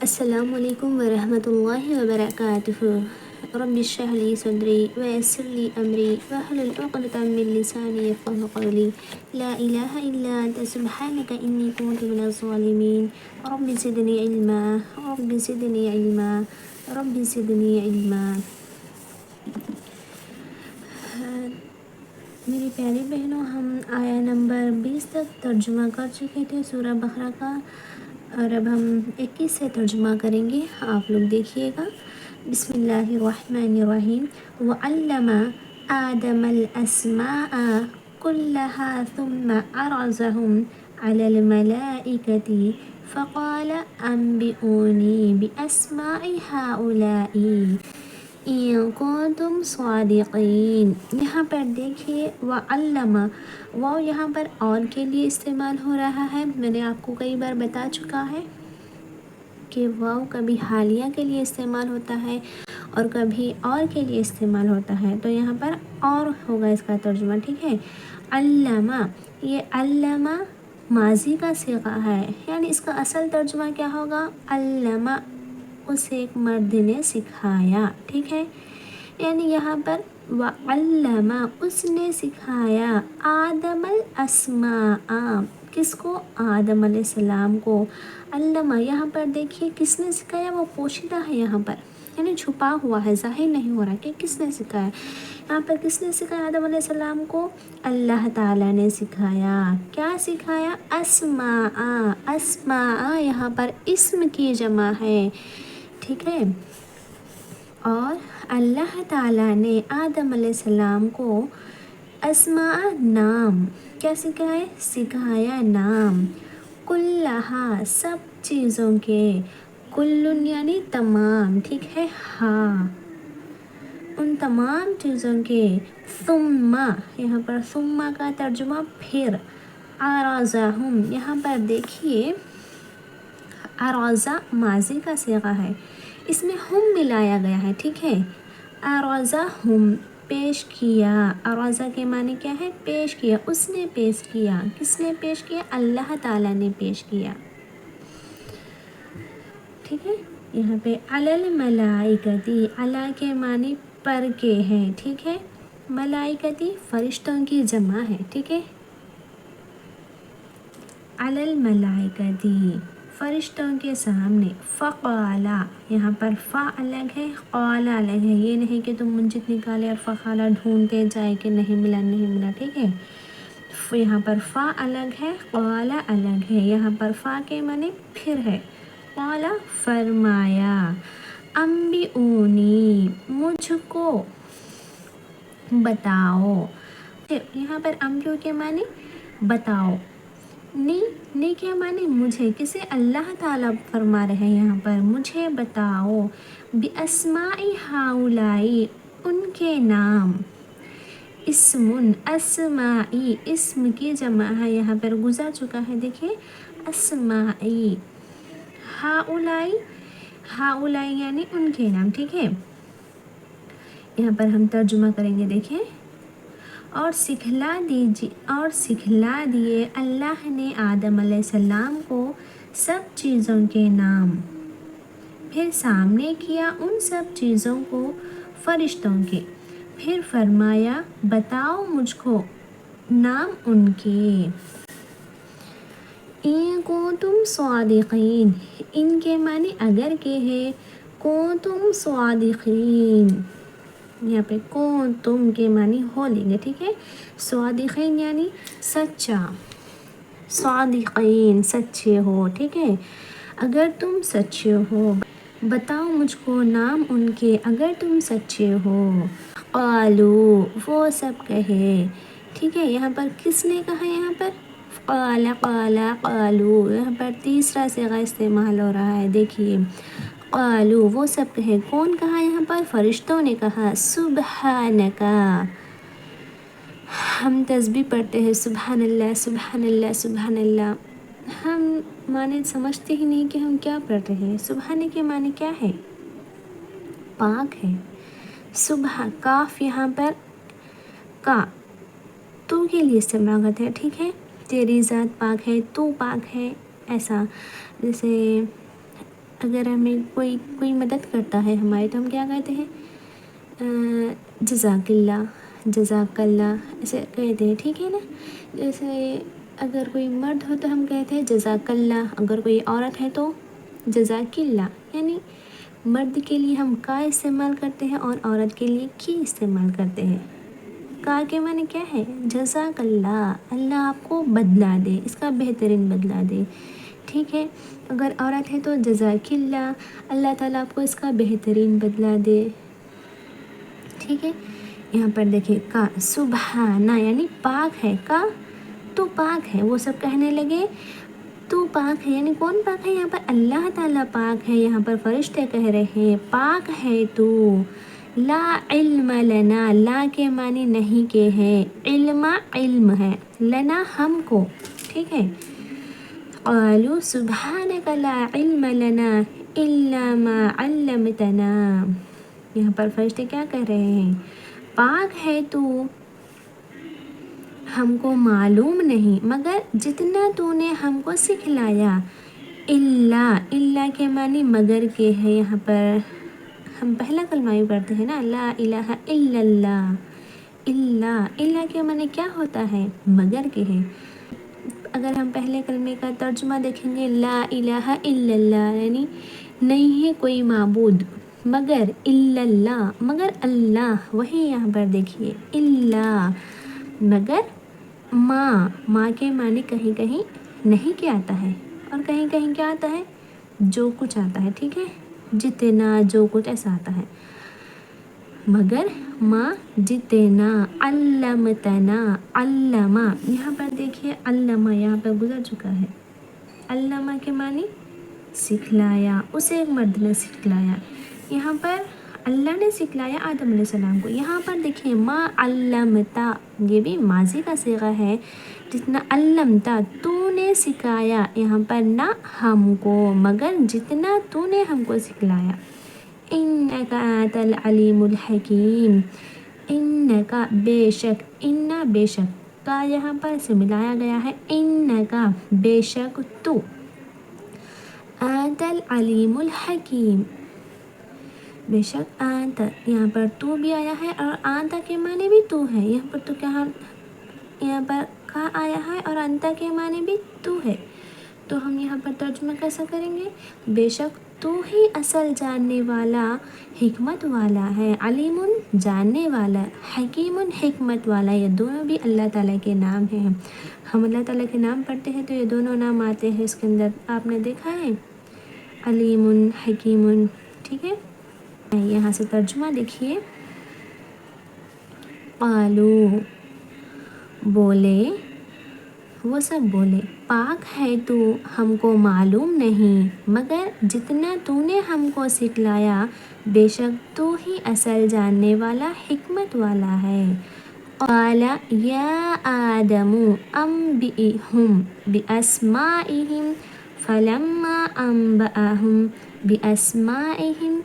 السلام علیکم ورحمۃ اللہ وبرکاتہ۔ رب اشرح لی صدری ویسر لی امری واحلل عقدۃ من لسانی یفقہوا قولی۔ لا الہ الا انت سبحانک انی کنت من الظالمین۔ رب زدنی علما رب زدنی علما رب زدنی علما۔ میری پیاری بہنوں، ہم آیا نمبر 20 تک ترجمہ کر چکے تھے سورہ بقرہ کا، اور اب ہم 21 سے ترجمہ کریں گے، آپ لوگ دیکھیے گا۔ بسم اللہ الرحمن الرحیم۔ وعلم آدم الاسماء كلها ثم عرضهم على الملائكة فقال انبئوني بأسماء هؤلاء ان کنتم صادقین۔ یہاں پر دیکھیے وعلم، واو یہاں پر اور کے لیے استعمال ہو رہا ہے۔ میں نے آپ کو کئی بار بتا چکا ہے کہ واو کبھی حالیہ کے لیے استعمال ہوتا ہے اور کبھی اور کے لیے استعمال ہوتا ہے، تو یہاں پر اور ہوگا اس کا ترجمہ، ٹھیک ہے۔ علامہ، یہ علامہ ماضی کا صیغہ ہے، یعنی اس کا اصل ترجمہ کیا ہوگا؟ علامہ، اسے ایک مرد نے سکھایا، ٹھیک ہے۔ یعنی یہاں پر وعلم، اس نے سکھایا، آدم الاسماء، کس کو؟ آدم علیہ السلام کو۔ علامہ یہاں پر دیکھیے کس نے سکھایا، وہ پوشیدہ ہے یہاں پر، یعنی چھپا ہوا ہے، ظاہر نہیں ہو رہا کہ کس نے سکھایا۔ یہاں پر کس نے سکھایا آدم علیہ السلام کو؟ اللہ تعالیٰ نے سکھایا۔ کیا سکھایا؟ اسماء، اسماء یہاں پر اسم کی جمع ہے، ٹھیک ہے۔ اور اللہ تعالیٰ نے آدم علیہ السلام کو اسماء، نام، کیا سکھایا؟ سکھایا نام، کلہا، سب چیزوں کے، کلن یعنی تمام، ٹھیک ہے، ہاں، ان تمام چیزوں کے، ثم، یہاں پر ثم کا ترجمہ پھر، عرضہم، یہاں پر دیکھیے عرض ماضی کا صیغہ ہے، اس میں ہم ملایا گیا ہے، ٹھیک ہے۔ عرضہم، پیش کیا، عرض کے معنی کیا ہے؟ پیش کیا، اس نے پیش کیا، کس نے پیش کیا؟ اللہ تعالیٰ نے پیش کیا، ٹھیک ہے۔ یہاں پہ علی الملائکتی، علی کے معنی پر کے ہیں، ٹھیک ہے۔ ملائکتی فرشتوں کی جمع ہے، ٹھیک ہے۔ علی الملائکتی، فرشتوں کے سامنے، فقالا، یہاں پر فا الگ ہے، قال الگ ہے، یہ نہیں کہ تم منجد نکالے اور فقالا ڈھونڈتے جائے کہ نہیں ملا نہیں ملا، ٹھیک ہے۔ یہاں پر فا الگ ہے، قال الگ ہے، یہاں پر فا کے معنی پھر ہے، قال فرمایا، انبئونی، مجھ کو بتاؤ، یہاں پر انبئو کے معنی بتاؤ، نی کیا معنی؟ مجھے، کسے؟ اللہ تعالیٰ فرما رہے ہیں یہاں پر، مجھے بتاؤ، باسماء ہؤلاء، ان کے نام، اسم، اسمائی، اسم کی جمع ہے، یہاں پر گزر چکا ہے، دیکھیے اسمائی، ہؤلاء، ہؤلاء یعنی ان کے نام، ٹھیک ہے۔ یہاں پر ہم ترجمہ کریں گے، دیکھیں، اور سکھلا دیے اللہ نے آدم علیہ السلام کو سب چیزوں کے نام، پھر سامنے کیا ان سب چیزوں کو فرشتوں کے، پھر فرمایا بتاؤ مجھ کو نام ان کے۔ ان کنتم صادقین، ان کے معنی اگر کے ہے، کنتم صادقین، یہاں پہ کنتم کے معنی ہو لیں گے، ٹھیک ہے۔ صادقین یعنی سچا، صادقین سچے ہو، ٹھیک ہے۔ اگر تم سچے ہو، بتاؤ مجھ کو نام ان کے، اگر تم سچے ہو۔ قالو، وہ سب کہے، ٹھیک ہے۔ یہاں پر کس نے کہا؟ یہاں پر قال، قال، قالو، یہاں پر تیسرا صیغہ استعمال ہو رہا ہے، دیکھیے قالو، وہ سب کہے، کون کہا یہاں پر؟ فرشتوں نے کہا، سبحانکا، ہم تسبیح پڑھتے ہیں سبحان اللہ سبحان اللہ سبحان اللہ، ہم معنی سمجھتے ہی نہیں کہ ہم کیا پڑھ رہے ہیں۔ سبحان کے معنی کیا ہے؟ پاک ہے، صبح، کاف یہاں پر کا تو کے لیے استعمال کرتے ہیں، ٹھیک ہے۔ تیری ذات پاک ہے، تو پاک ہے، ایسا، جیسے اگر ہمیں کوئی مدد کرتا ہے ہماری تو ہم کیا کہتے ہیں؟ جزاک اللہ، جزاک اللہ ایسے کہتے ہیں، ٹھیک ہے نا. جیسے اگر کوئی مرد ہو تو ہم کہتے ہیں جزاک اللہ، اگر کوئی عورت ہے تو جزاک اللہ. یعنی مرد کے لیے ہم کا استعمال کرتے ہیں اور عورت کے لیے کی استعمال کرتے ہیں. کا کے معنی کیا ہے؟ جزاک اللہ، اللہ آپ کو بدلا دے، اس کا بہترین بدلا دے. ٹھیک ہے. اگر عورت ہے تو جزاک اللہ، اللہ تعالیٰ آپ کو اس کا بہترین بدلا دے. ٹھیک ہے. یہاں پر دیکھیں کا سبحانہ یعنی پاک ہے، کا تو پاک ہے. وہ سب کہنے لگے تو پاک ہے، یعنی کون پاک ہے؟ یہاں پر اللہ تعالیٰ پاک ہے. یہاں پر فرشتے کہہ رہے ہیں پاک ہے تو. لا علم لنا، لا کے معنی نہیں کے ہے، علم علم ہے، لنا ہم کو. ٹھیک ہے. قالوا سبحانک لا علم لنا الا ما علمتنا. یہاں پر فرشتے کیا کہہ رہے ہیں؟ پاک ہے تو، ہم کو معلوم نہیں مگر جتنا تو نے ہم کو سکھلایا. اللہ کے معنی مگر کے ہے. یہاں پر ہم پہلا کلمہ ہی پڑھتے ہیں نا، لا الہ الا اللہ. اللہ کے معنی کیا ہوتا ہے؟ مگر کے ہے. اگر ہم پہلے کلمے کا ترجمہ دیکھیں گے، لا الہ الا اللہ یعنی نہیں ہے کوئی معبود مگر الا اللہ، مگر اللہ. وہی یہاں پر دیکھیے اللہ مگر ماں کے معنی کہیں کہیں نہیں کیا آتا ہے اور کہیں کہیں کیا آتا ہے؟ جو کچھ آتا ہے. ٹھیک ہے. جتنا جو کچھ ایسا آتا ہے. مگر ماں جتنا. علمتنا، علمہ یہاں پر دیکھیے علمہ یہاں پر گزر چکا ہے. علمہ کے معنی سکھلایا، اسے ایک مرد نے سکھلایا. یہاں پر اللہ نے سکھلایا آدم علیہ السلام کو. یہاں پر دیکھیں ما علمتا، یہ بھی ماضی کا صیغہ ہے. جتنا علمتا تو نے سکھایا، یہاں پر نہ ہم کو مگر جتنا تو نے ہم کو سکھلایا. انکا انت العلیم الحکیم. انکا بے شک، انا بے شک، کا یہاں پر سے ملایا گیا ہے. انکا بے شک تو، انت العلیم الحکیم، بے شک انت یہاں پر تو بھی آیا ہے اور انت کے معنی بھی تو ہے. یہاں پر تو کیا، یہاں پر کا آیا ہے اور انت کے معنی بھی تو ہے. تو ہم یہاں پر ترجمہ کیسا کریں گے؟ بے شک تو ہی اصل جاننے والا، حکمت والا ہے. علیم جاننے والا، حکیم حکمت والا. یہ دونوں بھی اللہ تعالیٰ کے نام ہیں. ہم اللہ تعالیٰ کے نام پڑھتے ہیں تو یہ دونوں نام آتے ہیں اس کے اندر. آپ نے دیکھا ہے علیم حکیم. ٹھیک ہے. یہاں سے ترجمہ دیکھیے. قالو بولے، وہ سب بولے پاک ہے تو ہم کو معلوم نہیں مگر جتنا تو نے ہم کو سکھلایا، بے شک تو ہی اصل جاننے والا، حکمت والا ہے. قال یا آدم انبئہم باسمائہم فلما انبأہم باسمائہم.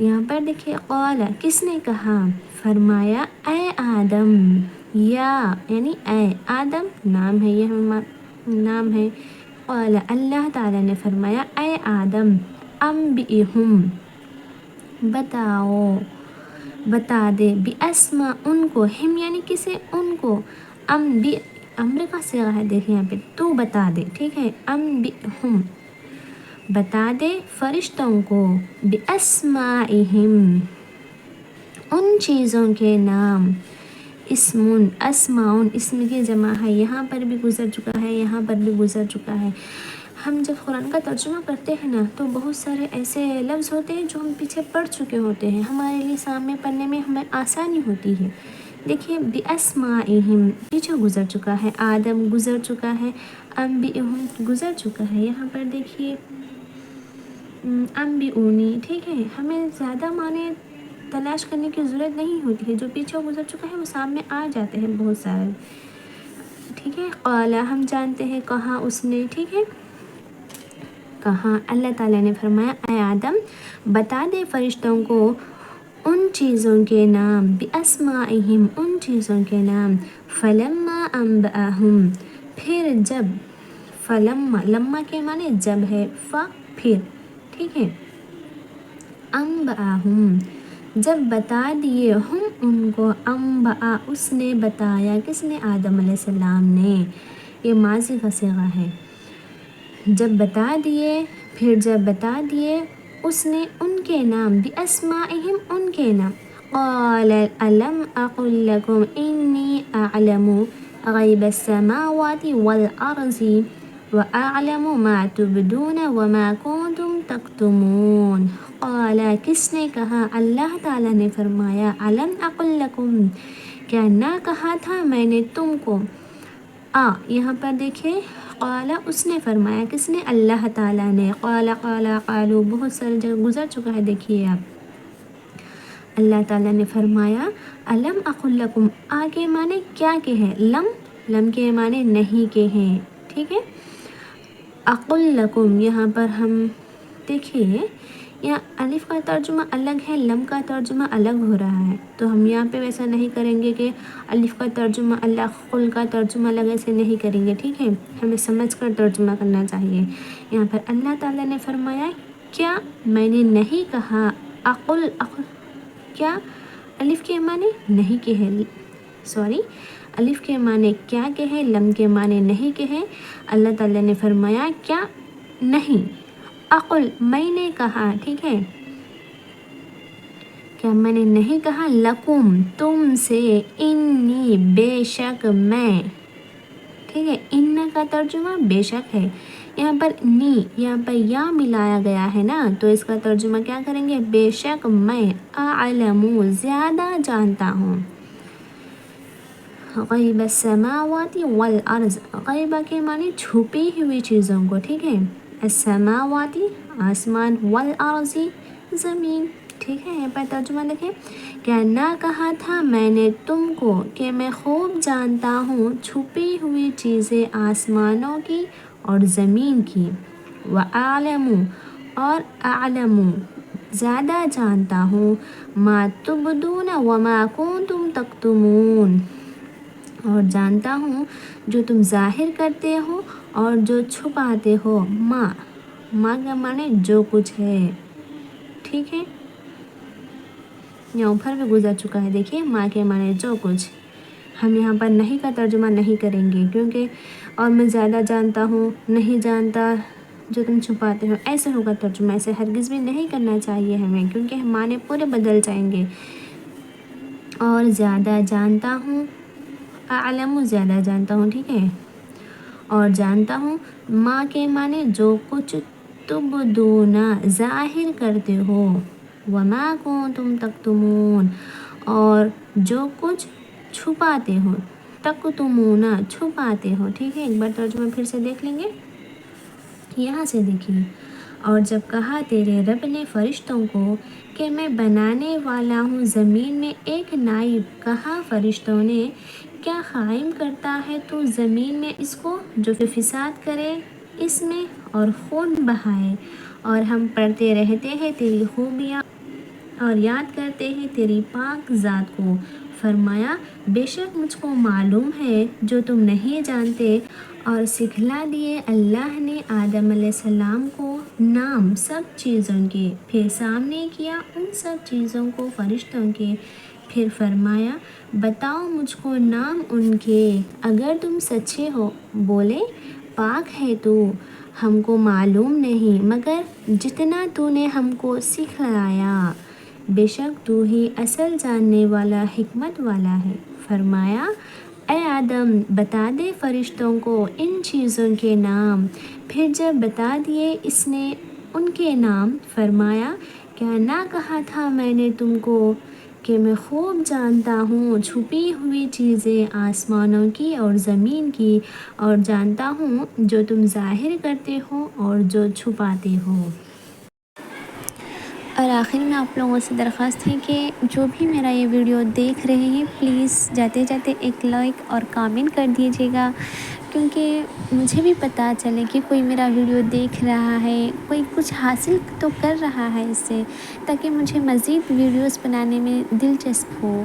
یہاں پر دیکھیے قال کس نے کہا؟ فرمایا اے آدم. یا یعنی اے، آدم نام ہے، یہ نام ہے. قال اللہ تعالیٰ نے فرمایا اے آدم انبئہم بتاؤ، بتا دے، باسما ان کو، ہم یعنی کسے؟ ان کو. انبئ امر کا صیغہ ہے، دیکھیں یہاں پہ تو بتا دے. ٹھیک ہے. انبئہم بتا دے فرشتوں کو، باسمائہم ان چیزوں کے نام. اسم اسماء اسم کی جمع ہے. یہاں پر بھی گزر چکا ہے، یہاں پر بھی گزر چکا ہے. ہم جب قرآن کا ترجمہ کرتے ہیں نا تو بہت سارے ایسے لفظ ہوتے ہیں جو ہم پیچھے پڑھ چکے ہوتے ہیں، ہمارے لیے سامنے پڑھنے میں ہمیں آسانی ہوتی ہے. دیکھیے باسمائہم پیچھے گزر چکا ہے، آدم گزر چکا ہے، انبئہم گزر چکا ہے. یہاں پر دیکھیے انبئونی. ٹھیک ہے. ہمیں زیادہ معنی تلاش کرنے کی ضرورت نہیں ہوتی ہے، جو پیچھے گزر چکا ہے وہ سامنے آ جاتے ہیں بہت سارے. ٹھیک ہے. قال ہم جانتے ہیں، کہا اس نے. ٹھیک ہے. کہا اللہ تعالیٰ نے فرمایا اے آدم بتا دے فرشتوں کو ان چیزوں کے نام، باسمائہم ان چیزوں کے نام. فلما انبأہم پھر جب، فلما لما کے معنی جب ہے، پھر ٹھیک ہے. انبأہم جب بتا دیے ہم ان کو، انبأ اس نے بتایا، کس نے؟ آدم علیہ السلام نے. یہ ماضی کا صیغہ ہے. جب بتا دیے، پھر جب بتا دیے اس نے ان کے نام، بِأَسْمَائِهِمْ ان کے نام. قال ألم أقل لكم إني أعلم غيب السماوات والأرض وأعلم ما تبدون وما كنتم تكتمون. قال کس نے کہا؟ اللہ تعالیٰ نے فرمایا ألم أقل لكم کیا نہ کہا تھا میں نے تم کو. یہاں پر دیکھیں قال اس نے فرمایا، کس نے؟ اللہ تعالیٰ نے. قال قالوا بہت ساری جگہ گزر چکا ہے، دیکھیے آپ. اللہ تعالیٰ نے فرمایا علم اقل لکم، کے معنی کیا کے ہیں؟ لم کے معنی نہیں کے ہیں. ٹھیک ہے. اقل لکم یہاں پر ہم دیکھیے، یہاں الف کا ترجمہ الگ ہے، لم کا ترجمہ الگ ہو رہا ہے. تو ہم یہاں پہ ویسا نہیں کریں گے کہ الف کا ترجمہ الگ، قل کا ترجمہ الگ، ایسے نہیں کریں گے. ٹھیک ہے. ہمیں سمجھ کر ترجمہ کرنا چاہیے. یہاں پر اللہ تعالیٰ نے فرمایا کیا میں نے نہیں کہا. اقل کیا الف کے معنی نہیں کے ہیں، الف کے معنی کیا کے ہیں، لم کے معنی نہیں کے ہیں. اللہ تعالیٰ نے فرمایا کیا نہیں. اقل میں نے کہا. ٹھیک ہے. کیا میں نے نہیں کہا لکم تم سے، انی بے شک میں. ٹھیک ہے. ان کا ترجمہ بے شک ہے. یہاں پر یہاں پر یا ملایا گیا ہے نا، تو اس کا ترجمہ کیا کریں گے؟ بے شک میں، اعلم زیادہ جانتا ہوں، غیب السماوات والارض، غیبہ کے معنی چھپی ہوئی چیزوں کو. ٹھیک ہے. السماواتی آسمان، والارض زمین. ٹھیک ہے. یہاں پر ترجمہ دیکھیں، کیا نہ کہا تھا میں نے تم کو کہ میں خوب جانتا ہوں چھپی ہوئی چیزیں آسمانوں کی اور زمین کی. وَأَعْلَمُ اور اعلم زیادہ جانتا ہوں، ما تبدون وما کنتم تکتمون اور جانتا ہوں جو تم ظاہر کرتے ہو اور جو چھپاتے ہو. ما کا معنی جو کچھ ہے. ٹھیک ہے. یہاں اوپر بھی گزر چکا ہے، دیکھیے ماں کے معنی جو کچھ. ہم یہاں پر نہیں کا ترجمہ نہیں کریں گے، کیونکہ اور میں زیادہ جانتا ہوں، نہیں جانتا جو تم چھپاتے ہو، ایسے ہوگا ترجمہ. ایسے ہرگز بھی نہیں کرنا چاہیے ہمیں، کیونکہ معنی پورے بدل جائیں گے. اور زیادہ جانتا ہوں، اعلم زیادہ جانتا ہوں. ٹھیک ہے. اور جانتا ہوں، ماں کے معنی جو کچھ، تبدون ظاہر کرتے ہو، وما کنتم تکتمون اور جو کچھ چھپاتے ہو، تکتمون چھپاتے ہو. ٹھیک ہے. ایک بار ترجمہ پھر سے دیکھ لیں گے. یہاں سے دیکھیے، اور جب کہا تیرے رب نے فرشتوں کو کہ میں بنانے والا ہوں زمین میں ایک نائب، کہا فرشتوں نے کیا قائم کرتا ہے تو زمین میں اس کو جو فساد کرے اس میں اور خون بہائے، اور ہم پڑھتے رہتے ہیں تیری خوبیاں اور یاد کرتے ہیں تیری پاک ذات کو. فرمایا بے شک مجھ کو معلوم ہے جو تم نہیں جانتے. اور سکھلا دیے اللہ نے آدم علیہ السلام کو نام سب چیزوں کے، پھر سامنے کیا ان سب چیزوں کو فرشتوں کے، پھر فرمایا بتاؤ مجھ کو نام ان کے اگر تم سچے ہو. بولے پاک ہے تو، ہم کو معلوم نہیں مگر جتنا تو نے ہم کو سکھلایا، بے شک تو ہی اصل جاننے والا، حکمت والا ہے. فرمایا اے آدم بتا دے فرشتوں کو ان چیزوں کے نام. پھر جب بتا دیے اس نے ان کے نام، فرمایا کیا نہ کہا تھا میں نے تم کو کہ میں خوب جانتا ہوں چھپی ہوئی چیزیں آسمانوں کی اور زمین کی، اور جانتا ہوں جو تم ظاہر کرتے ہو اور جو چھپاتے ہو. اور آخر میں آپ لوگوں سے درخواست ہے کہ جو بھی میرا یہ ویڈیو دیکھ رہے ہیں پلیز جاتے جاتے ایک لائک اور کامنٹ کر دیجیے گا، کیونکہ مجھے بھی پتہ چلے کہ کوئی میرا ویڈیو دیکھ رہا ہے، کوئی کچھ حاصل تو کر رہا ہے اس سے، تاکہ مجھے مزید ویڈیوز بنانے میں دلچسپ ہو.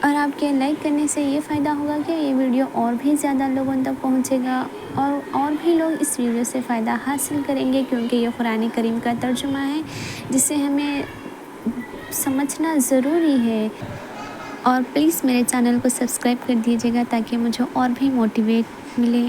اور آپ کے لائک کرنے سے یہ فائدہ ہوگا کہ یہ ویڈیو اور بھی زیادہ لوگوں تک پہنچے گا اور بھی لوگ اس ویڈیو سے فائدہ حاصل کریں گے، کیونکہ یہ قرآن کریم کا ترجمہ ہے جسے ہمیں سمجھنا ضروری ہے۔ اور پلیز میرے چینل کو سبسکرائب کر دیجیے گا تاکہ مجھے اور بھی موٹیویٹ ملے۔